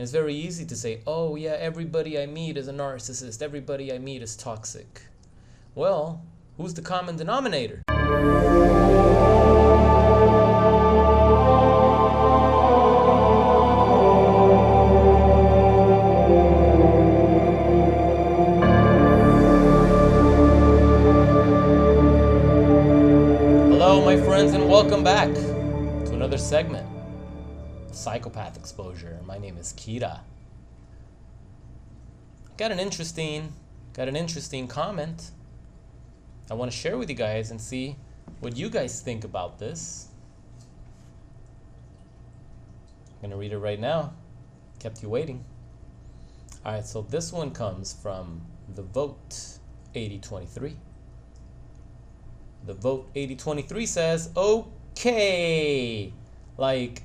And it's very easy to say, oh yeah, everybody I meet is a narcissist, everybody I meet is toxic. Well, who's the common denominator? Hello, my friends, and welcome back to another segment, Psychopath Exposure. My name is Kira. Got an interesting comment I want to share with you guys and see what you guys think about this. I'm going to read it right now. Kept you waiting. All right, so this one comes from the Vote 8023. The Vote 8023 says, okay, like,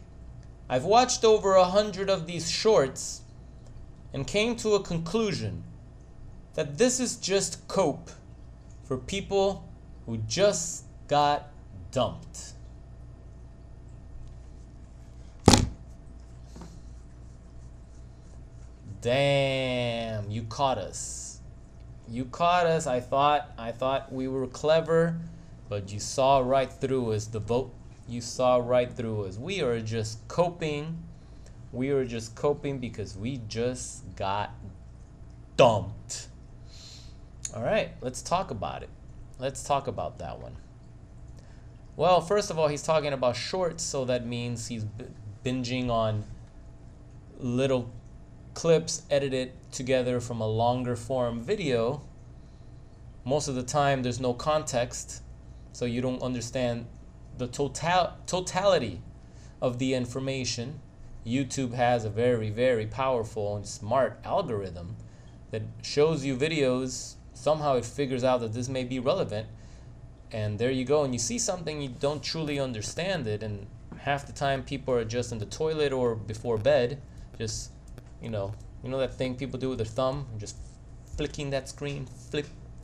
I've watched over 100 of these shorts and came to a conclusion that this is just cope for people who just got dumped. Damn, you caught us. You caught us. I thought we were clever, but you saw right through us, the Vote. You saw right through us. We are just coping. We are just coping because we just got dumped. All right, let's talk about it. Let's talk about that one. Well, first of all, he's talking about shorts, so that means he's binging on little clips edited together from a longer form video. Most of the time, there's no context, so you don't understand the totality of the information. YouTube has a very, very powerful and smart algorithm that shows you videos. Somehow it figures out that this may be relevant, and there you go, and you see something, you don't truly understand it, and half the time people are just in the toilet or before bed, just you know that thing people do with their thumb, just flicking that screen,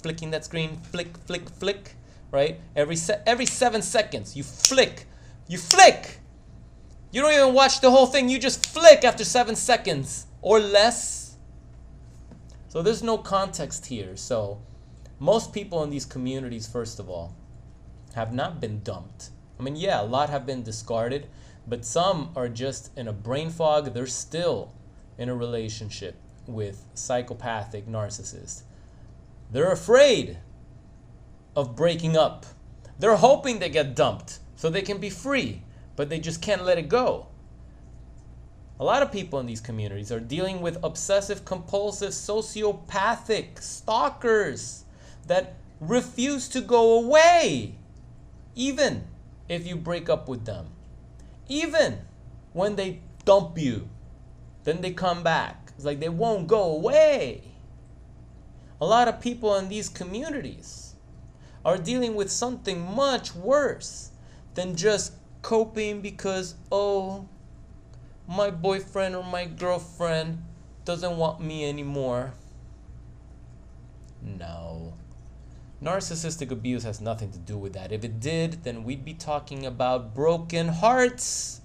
flicking that screen, flick, right? Every 7 seconds, you flick. You don't even watch the whole thing. You just flick after 7 seconds or less. So there's no context here. So most people in these communities, first of all, have not been dumped. I mean, yeah, a lot have been discarded, but some are just in a brain fog. They're still in a relationship with psychopathic narcissists. They're afraid of breaking up. They're hoping they get dumped so they can be free, but they just can't let it go. A lot of people in these communities are dealing with obsessive compulsive sociopathic stalkers that refuse to go away even if you break up with them. Even when they dump you, then they come back. It's like they won't go away. A lot of people in these communities are dealing with something much worse than just coping because, oh, my boyfriend or my girlfriend doesn't want me anymore. No. Narcissistic abuse has nothing to do with that. If it did, then we'd be talking about broken hearts.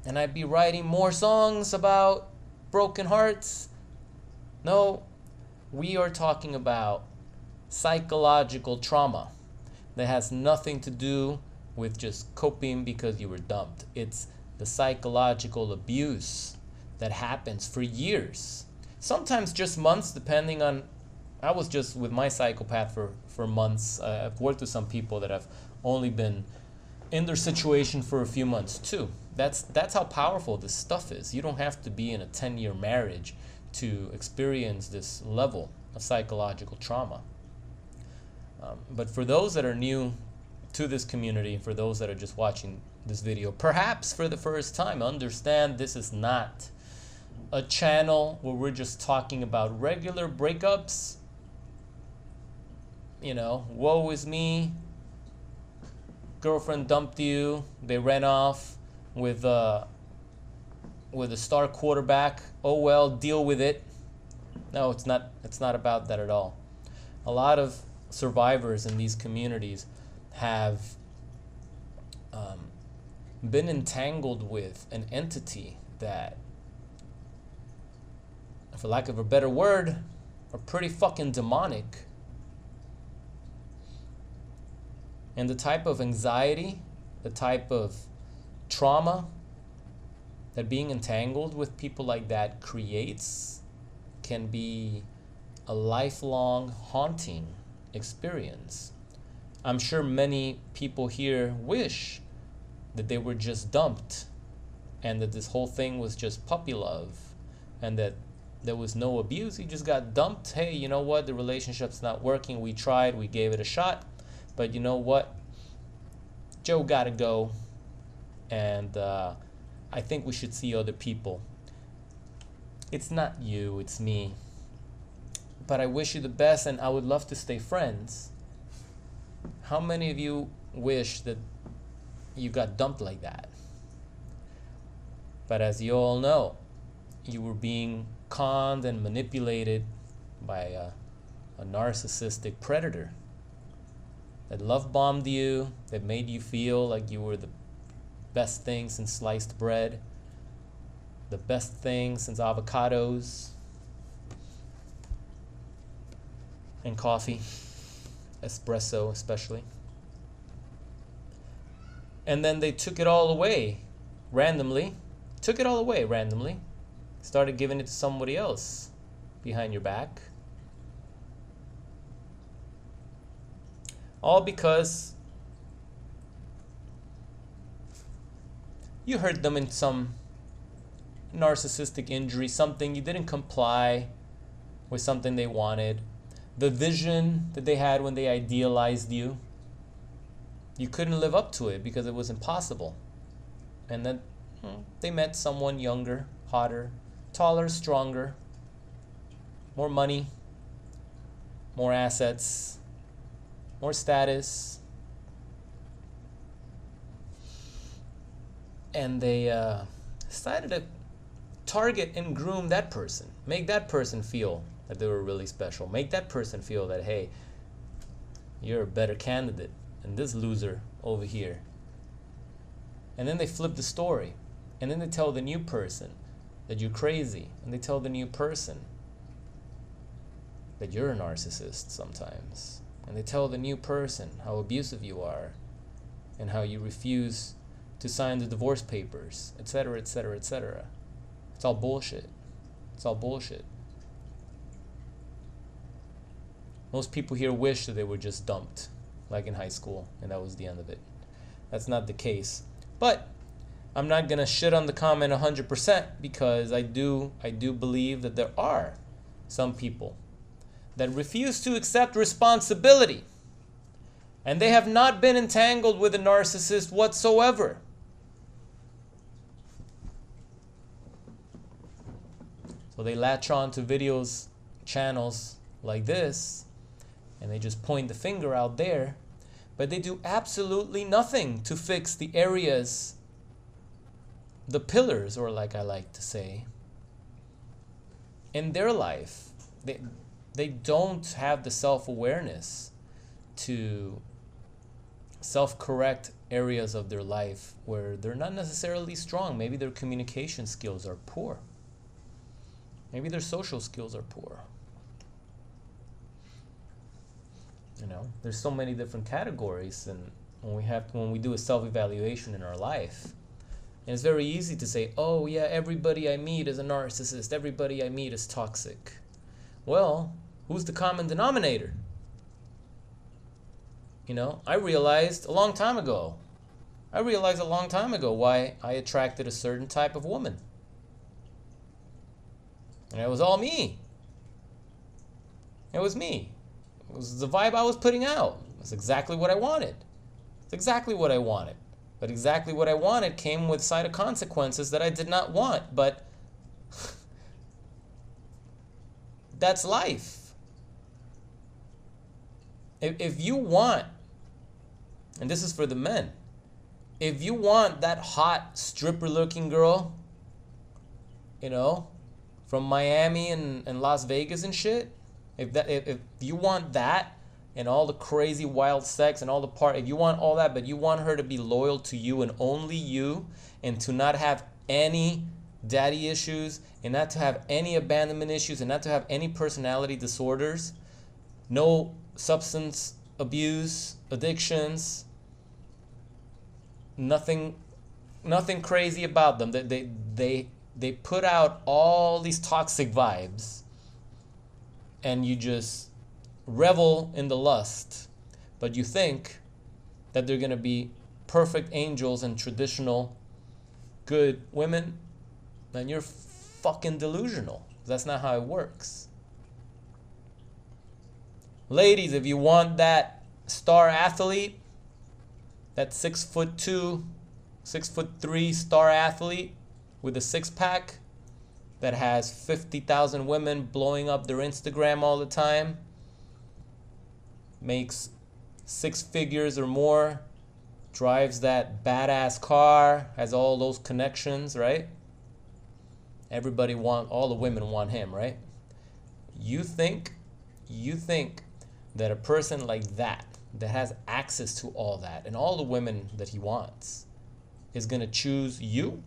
And I'd be writing more songs about broken hearts. No, we are talking about psychological trauma that has nothing to do with just coping because you were dumped. It's the psychological abuse that happens for years, sometimes just months, depending on. I was just with my psychopath for months. I've worked with some people that have only been in their situation for a few months too. That's how powerful this stuff is. You don't have to be in a 10-year marriage to experience this level of psychological trauma. But for those that are new to this community, for those that are just watching this video, perhaps for the first time, understand this is not a channel where we're just talking about regular breakups. You know, woe is me, girlfriend dumped you, they ran off with a star quarterback, oh well, deal with it. No, it's not about that at all. A lot of survivors in these communities have been entangled with an entity that, for lack of a better word, are pretty fucking demonic. And the type of anxiety, the type of trauma that being entangled with people like that creates can be a lifelong haunting experience. I'm sure many people here wish that they were just dumped and that this whole thing was just puppy love and that there was no abuse. You just got dumped. Hey, you know what? The relationship's not working. We tried. We gave it a shot. But you know what? Joe gotta go. And I think we should see other people. It's not you. It's me. But I wish you the best and I would love to stay friends. How many of you wish that you got dumped like that? But as you all know, you were being conned and manipulated by a narcissistic predator that love bombed you, that made you feel like you were the best thing since sliced bread, the best thing since avocados and coffee, espresso especially. And then they took it all away randomly, started giving it to somebody else behind your back. All because you hurt them in some narcissistic injury, something you didn't comply with, something they wanted. The vision that they had when they idealized you, you couldn't live up to it because it was impossible. And then they met someone younger, hotter, taller, stronger, more money, more assets, more status. And they decided to target and groom that person, make that person feel that they were really special, make that person feel that, hey, you're a better candidate than this loser over here. And then they flip the story. And then they tell the new person that you're crazy. And they tell the new person that you're a narcissist sometimes. And they tell the new person how abusive you are and how you refuse to sign the divorce papers, etc., etc., etc. It's all bullshit. It's all bullshit. Most people here wish that they were just dumped, like in high school, and that was the end of it. That's not the case. But I'm not gonna shit on the comment 100% because I do believe that there are some people that refuse to accept responsibility, and they have not been entangled with a narcissist whatsoever. So they latch on to videos, channels like this, and they just point the finger out there, but they do absolutely nothing to fix the areas, the pillars, or like I like to say, in their life. They don't have the self-awareness to self-correct areas of their life where they're not necessarily strong. Maybe their communication skills are poor. Maybe their social skills are poor. You know, there's so many different categories, and when we do a self-evaluation in our life, and it's very easy to say, oh yeah, everybody I meet is a narcissist, everybody I meet is toxic. Well, who's the common denominator? You know, I realized a long time ago why I attracted a certain type of woman. And it was all me. It was me. It was the vibe I was putting out. That's exactly what I wanted. It's exactly what I wanted. But exactly what I wanted came with side of consequences that I did not want. But that's life. If you want, and this is for the men, if you want that hot stripper looking girl, you know, from Miami and Las Vegas and shit, if you want that and all the crazy wild sex and all the part, if you want all that, but you want her to be loyal to you and only you, and to not have any daddy issues, and not to have any abandonment issues, and not to have any personality disorders, no substance abuse, addictions, nothing crazy about them. They put out all these toxic vibes, and you just revel in the lust, but you think that they're going to be perfect angels and traditional good women, then you're fucking delusional. That's not how it works. Ladies, if you want that star athlete, that 6'2", 6'3" star athlete with a six-pack that has 50,000 women blowing up their Instagram all the time, makes 6 figures or more, drives that badass car, has all those connections, right? All the women want him, right? You think that a person like that has access to all that and all the women that he wants is going to choose you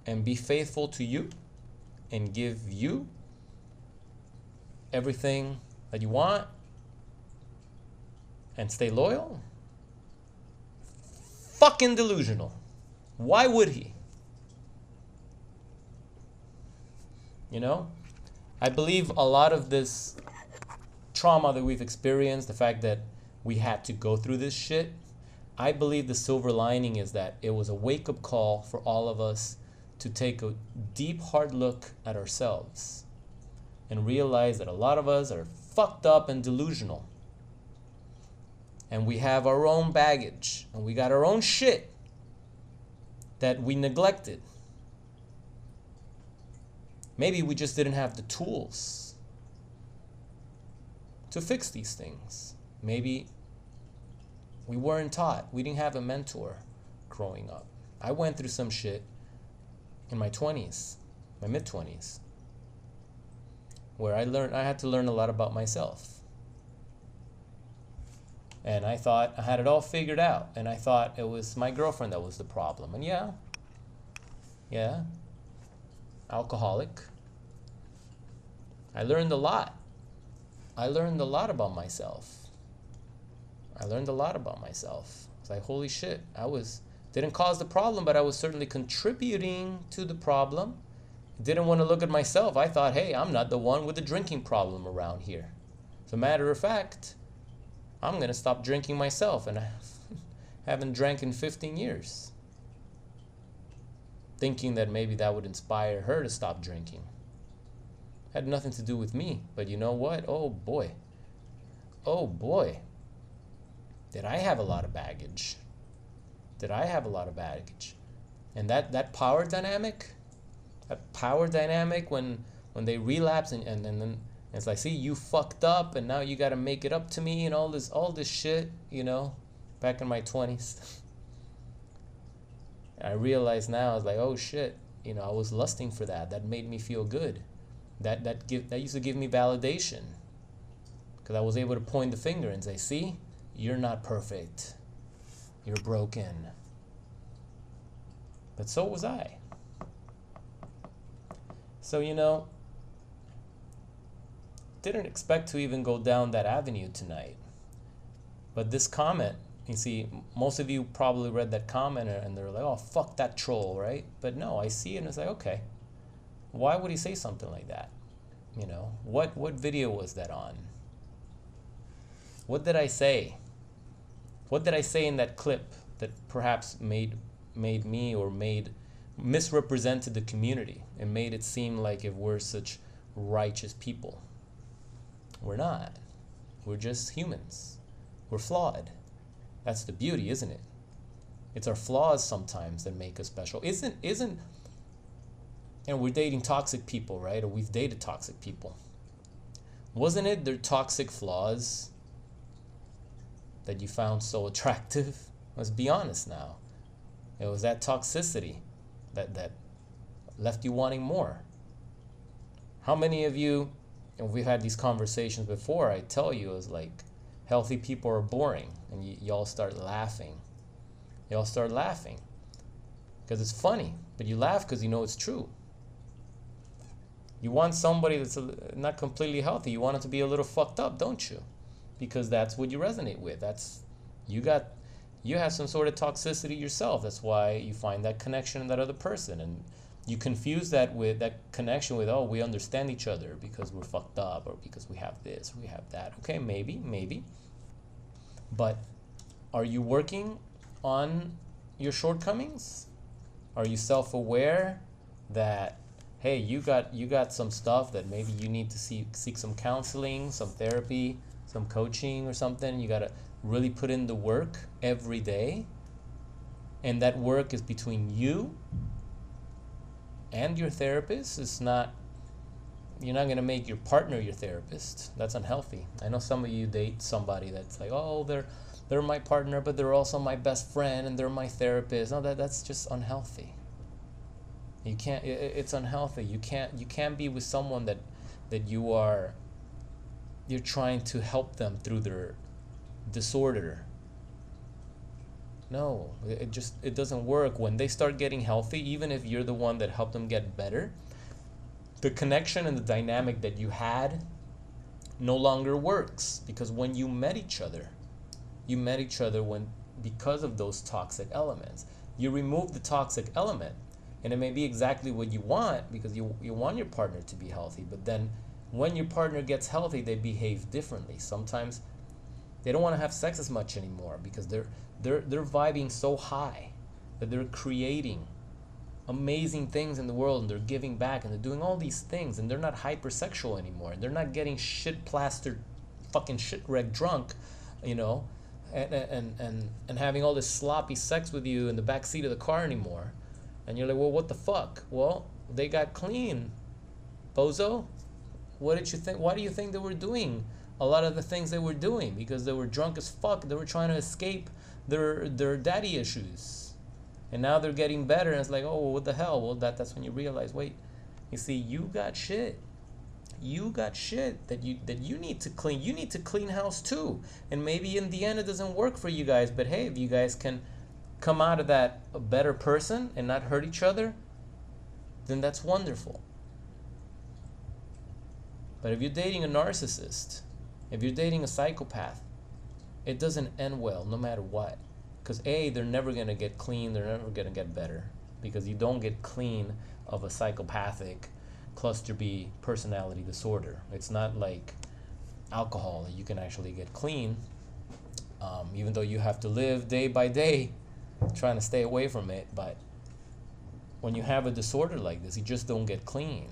and be faithful to you and give you everything that you want and stay loyal? Fucking delusional. Why would he? You know? I believe a lot of this trauma that we've experienced, the fact that we had to go through this shit, I believe the silver lining is that it was a wake-up call for all of us to take a deep, hard look at ourselves and realize that a lot of us are fucked up and delusional. And we have our own baggage, and we got our own shit that we neglected. Maybe we just didn't have the tools to fix these things. Maybe we weren't taught. We didn't have a mentor growing up. I went through some shit in my 20s, my mid-20s, where I had to learn a lot about myself. And I thought I had it all figured out. And I thought it was my girlfriend that was the problem. And yeah, alcoholic. I learned a lot. I learned a lot about myself. I was like, holy shit, didn't cause the problem, but I was certainly contributing to the problem. Didn't want to look at myself. I thought, hey, I'm not the one with the drinking problem around here. As a matter of fact, I'm going to stop drinking myself, and I haven't drank in 15 years. Thinking that maybe that would inspire her to stop drinking. Had nothing to do with me, but you know what? Oh boy. Did I have a lot of baggage. And that power dynamic when they relapse and then it's like, see, you fucked up and now you got to make it up to me and all this shit, you know, back in my 20s. I realized now, I was like, oh shit, you know, I was lusting for that. That made me feel good. That used to give me validation, because I was able to point the finger and say, see, you're not perfect. You're broken. But so was I. So, you know, didn't expect to even go down that avenue tonight. But this comment, you see, most of you probably read that comment and they're like, oh, fuck that troll, right? But no, I see it and it's like, okay, why would he say something like that? You know, what video was that on? What did I say? What did I say in that clip that perhaps made me or misrepresented the community and made it seem like if we're such righteous people? We're not. We're just humans. We're flawed. That's the beauty, isn't it? It's our flaws sometimes that make us special. And we're dating toxic people, right? Or we've dated toxic people. Wasn't it their toxic flaws that you found so attractive? Let's be honest now. It was that toxicity that left you wanting more. How many of you, and we've had these conversations before, I tell you, it's like, healthy people are boring, and y'all start laughing. Y'all start laughing because it's funny, but you laugh because you know it's true. You want somebody that's not completely healthy. You want it to be a little fucked up, don't you? Because that's what you resonate with. You got you have some sort of toxicity yourself. That's why you find that connection in that other person, and you confuse that with that connection with, oh, we understand each other because we're fucked up, or because we have this, we have that. Okay, maybe. But are you working on your shortcomings? Are you self-aware that, hey, you got some stuff that maybe you need to seek some counseling, some therapy, some coaching or something? You got to really put in the work every day. And that work is between you and your therapist. You're not going to make your partner your therapist. That's unhealthy. I know some of you date somebody that's like, oh, they're my partner, but they're also my best friend and they're my therapist. No, that's just unhealthy. You can't. It's unhealthy. You can't be with someone that you're trying to help them through their disorder. No, it doesn't work. When they start getting healthy, even if you're the one that helped them get better, the connection and the dynamic that you had no longer works, because when you met each other because of those toxic elements. You remove the toxic element, and it may be exactly what you want, because you want your partner to be healthy, but then when your partner gets healthy, they behave differently. Sometimes they don't want to have sex as much anymore because they're vibing so high that they're creating amazing things in the world, and they're giving back, and they're doing all these things, and they're not hypersexual anymore, and they're not getting shit plastered, fucking shit wrecked drunk, and having all this sloppy sex with you in the back seat of the car anymore. And you're like, well, what the fuck? Well, they got clean, bozo. What did you think? Why do you think they were doing a lot of the things they were doing? Because they were drunk as fuck. They were trying to escape their daddy issues. And now they're getting better, and it's like, oh, well, what the hell? Well, that's when you realize, wait, you see, you got shit. You got shit that you need to clean. You need to clean house too. And maybe in the end it doesn't work for you guys, but hey, if you guys can come out of that a better person and not hurt each other, then that's wonderful. But if you're dating a narcissist, if you're dating a psychopath, it doesn't end well no matter what. Because A, they're never going to get clean, they're never going to get better. Because you don't get clean of a psychopathic cluster B personality disorder. It's not like alcohol that you can actually get clean, even though you have to live day by day trying to stay away from it. But when you have a disorder like this, you just don't get clean.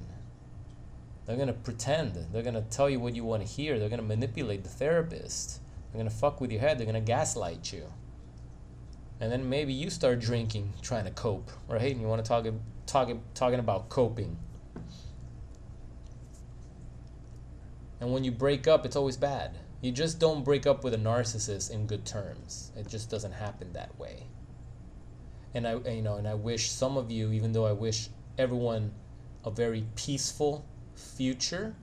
They're going to pretend. They're going to tell you what you want to hear. They're going to manipulate the therapist. They're going to fuck with your head. They're going to gaslight you. And then maybe you start drinking, trying to cope, right? And you want to talking about coping. And when you break up, it's always bad. You just don't break up with a narcissist in good terms. It just doesn't happen that way. And I wish some of you, even though I wish everyone a very peaceful future,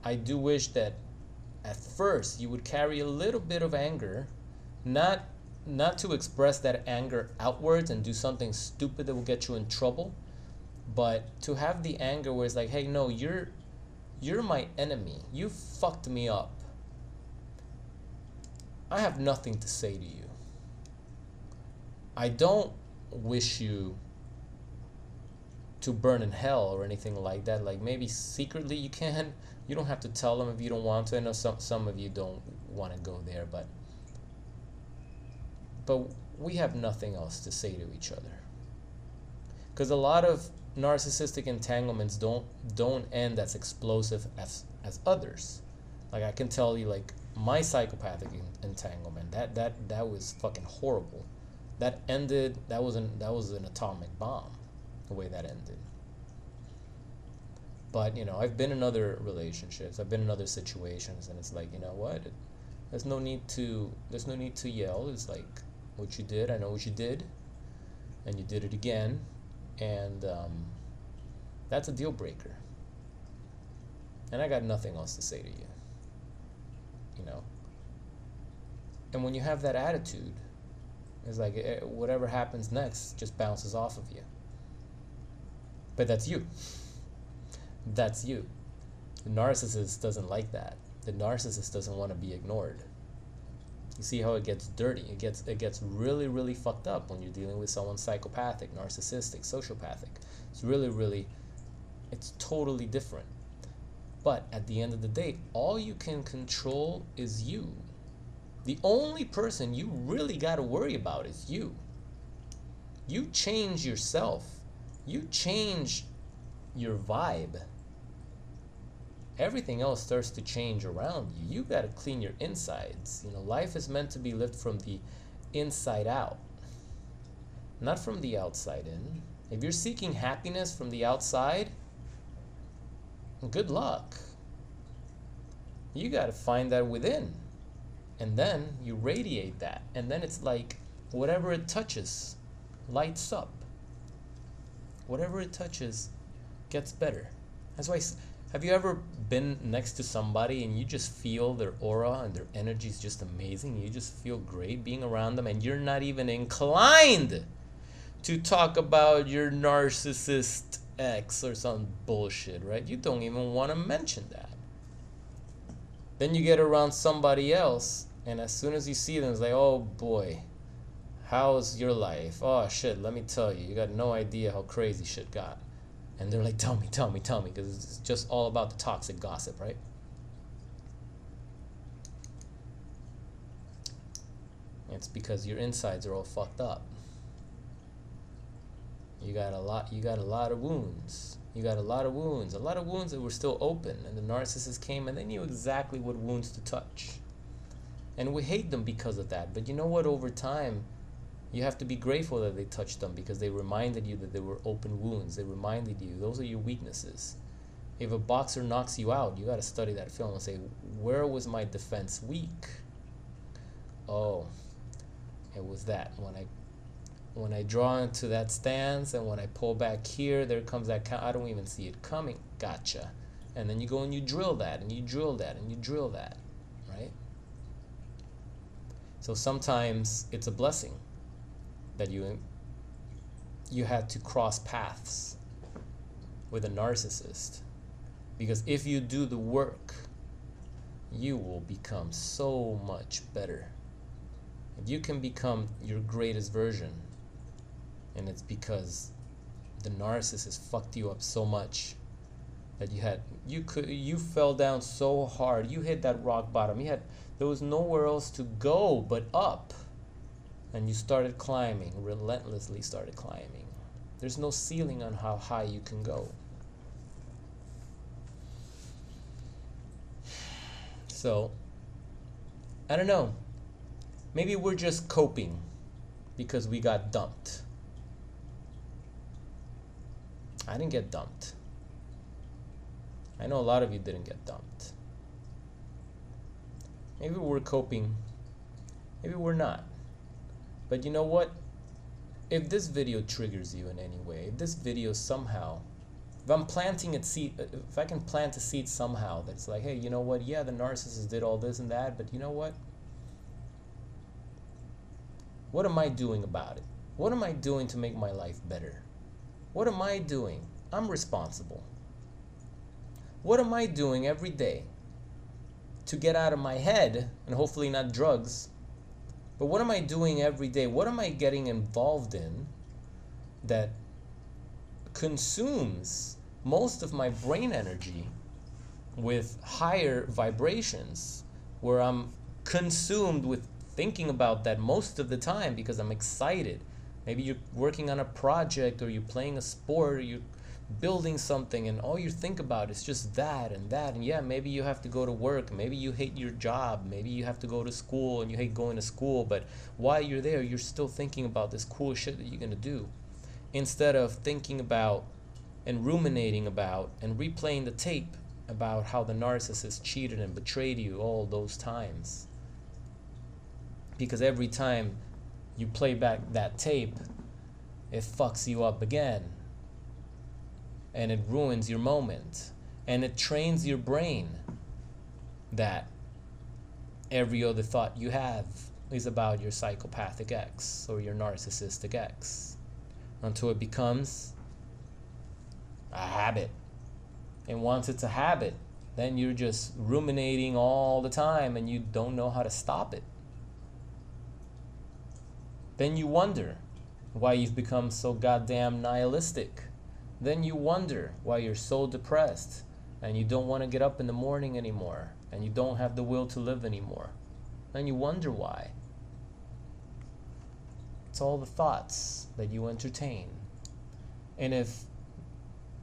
I do wish that at first you would carry a little bit of anger, not to express that anger outwards and do something stupid that will get you in trouble, but to have the anger where it's like, hey, no, you're my enemy. You fucked me up. I have nothing to say to you. I don't wish you to burn in hell or anything like that. Like, maybe secretly you can. You don't have to tell them if you don't want to. I know some of you don't want to go there, but we have nothing else to say to each other. Because a lot of narcissistic entanglements don't end as explosive as others. Like, I can tell you, like, my psychopathic entanglement, that was fucking horrible. That was an atomic bomb, the way that ended. But I've been in other relationships, I've been in other situations, and it's like, you know what, there's no need to yell. It's like, what you did, I know what you did, and you did it again, and that's a deal breaker. And I got nothing else to say to you. And when you have that attitude, it's like whatever happens next just bounces off of you. But that's you. That's you. The narcissist doesn't like that. The narcissist doesn't want to be ignored. You see how it gets dirty. It gets really, really fucked up when you're dealing with someone psychopathic, narcissistic, sociopathic. It's really, it's totally different. But at the end of the day, all you can control is you. The only person you really got to worry about is you. You change yourself. You change your vibe. Everything else starts to change around you. You got to clean your insides. You know, life is meant to be lived from the inside out, not from the outside in. If you're seeking happiness from the outside, good luck. You got to find that within. And then you radiate that. And then it's like whatever it touches lights up. Whatever it touches gets better. That's why, have you ever been next to somebody and you just feel their aura and their energy is just amazing? You just feel great being around them, and you're not even inclined to talk about your narcissist ex or some bullshit, right? You don't even want to mention that. Then you get around somebody else, and as soon as you see them, it's like, oh boy, how's your life? Oh shit, let me tell you, you got no idea how crazy shit got. And they're like, tell me, because it's just all about the toxic gossip, right? It's because your insides are all fucked up. You got a lot of wounds. You got a lot of wounds that were still open, and the narcissist came and they knew exactly what wounds to touch. And we hate them because of that. But you know what? Over time, you have to be grateful that they touched them, because they reminded you that they were open wounds. They reminded you those are your weaknesses. If a boxer knocks you out, you got to study that film and say, where was my defense weak? Oh, it was that. When I draw into that stance and when I pull back here, there comes that count. I don't even see it coming. Gotcha. And then you go and you drill that and you drill that and you drill that, right? So sometimes it's a blessing that you had to cross paths with a narcissist, because if you do the work, you will become so much better. If you can become your greatest version, and it's because the narcissist fucked you up so much that you fell down so hard, you hit that rock bottom, there was nowhere else to go but up. And you started climbing, relentlessly started climbing. There's no ceiling on how high you can go. So, I don't know. Maybe we're just coping because we got dumped. I didn't get dumped. I know a lot of you didn't get dumped. Maybe we're coping. Maybe we're not. But you know what? If this video triggers you in any way, if this video somehow, if I'm planting a seed, if I can plant a seed somehow that's like, hey, you know what? Yeah, the narcissist did all this and that, but you know what? What am I doing about it? What am I doing to make my life better? What am I doing? I'm responsible. What am I doing every day to get out of my head, and hopefully not drugs, but what am I doing every day? What am I getting involved in that consumes most of my brain energy with higher vibrations, where I'm consumed with thinking about that most of the time because I'm excited? Maybe you're working on a project, or you're playing a sport, or you're building something, and all you think about is just that and that. And yeah, maybe you have to go to work, maybe you hate your job, maybe you have to go to school and you hate going to school, but while you're there, you're still thinking about this cool shit that you're gonna do, instead of thinking about and ruminating about and replaying the tape about how the narcissist cheated and betrayed you all those times. Because every time you play back that tape, it fucks you up again. And it ruins your moment. And it trains your brain that every other thought you have is about your psychopathic ex or your narcissistic ex, until it becomes a habit. And once it's a habit, then you're just ruminating all the time and you don't know how to stop it. Then you wonder why you've become so goddamn nihilistic. Then you wonder why you're so depressed and you don't want to get up in the morning anymore and you don't have the will to live anymore. Then you wonder why. It's all the thoughts that you entertain. And if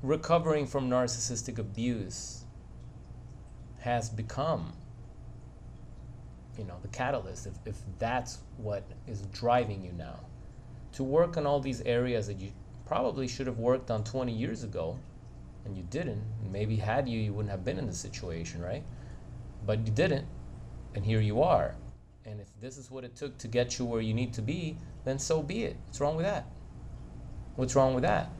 recovering from narcissistic abuse has become, the catalyst, if that's what is driving you now, to work on all these areas that you probably should have worked on 20 years ago, and you didn't. And maybe had you wouldn't have been in this situation, right? But you didn't, and here you are. And if this is what it took to get you where you need to be, then so be it. What's wrong with that? What's wrong with that?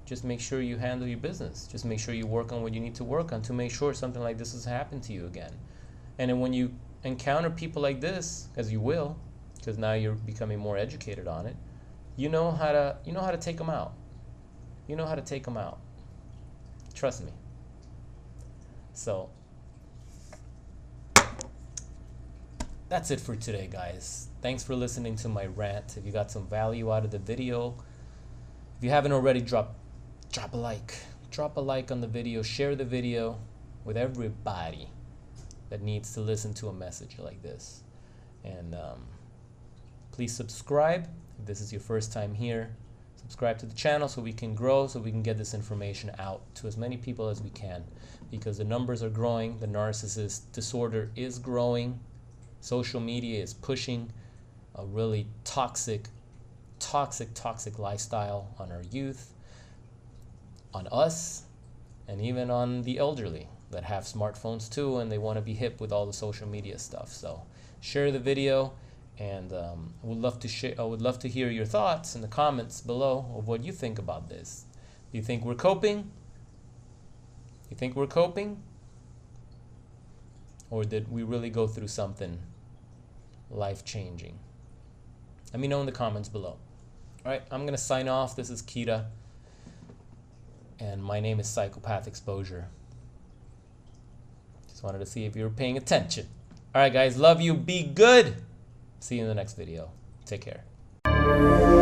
Just make sure you handle your business. Just make sure you work on what you need to work on to make sure something like this has happened to you again. And then when you encounter people like this, as you will, because now you're becoming more educated on it, you know how to take them out. You know how to take them out. Trust me. So that's it for today, guys. Thanks for listening to my rant. If you got some value out of the video, if you haven't already, drop a like. Drop a like on the video. Share the video with everybody that needs to listen to a message like this. And please subscribe if this is your first time here. Subscribe to the channel so we can grow, so we can get this information out to as many people as we can, because the numbers are growing. The narcissist disorder is growing. Social media is pushing a really toxic lifestyle on our youth, on us, and even on the elderly that have smartphones too, and they want to be hip with all the social media stuff. So share the video, and I would love to hear your thoughts in the comments below of what you think about this. Do you think we're coping? You think we're coping? Or did we really go through something life-changing? Let me know in the comments below. All right, I'm going to sign off. This is Kita, and my name is Psychopath Exposure. Just wanted to see if you were paying attention. All right, guys, love you. Be good. See you in the next video. Take care.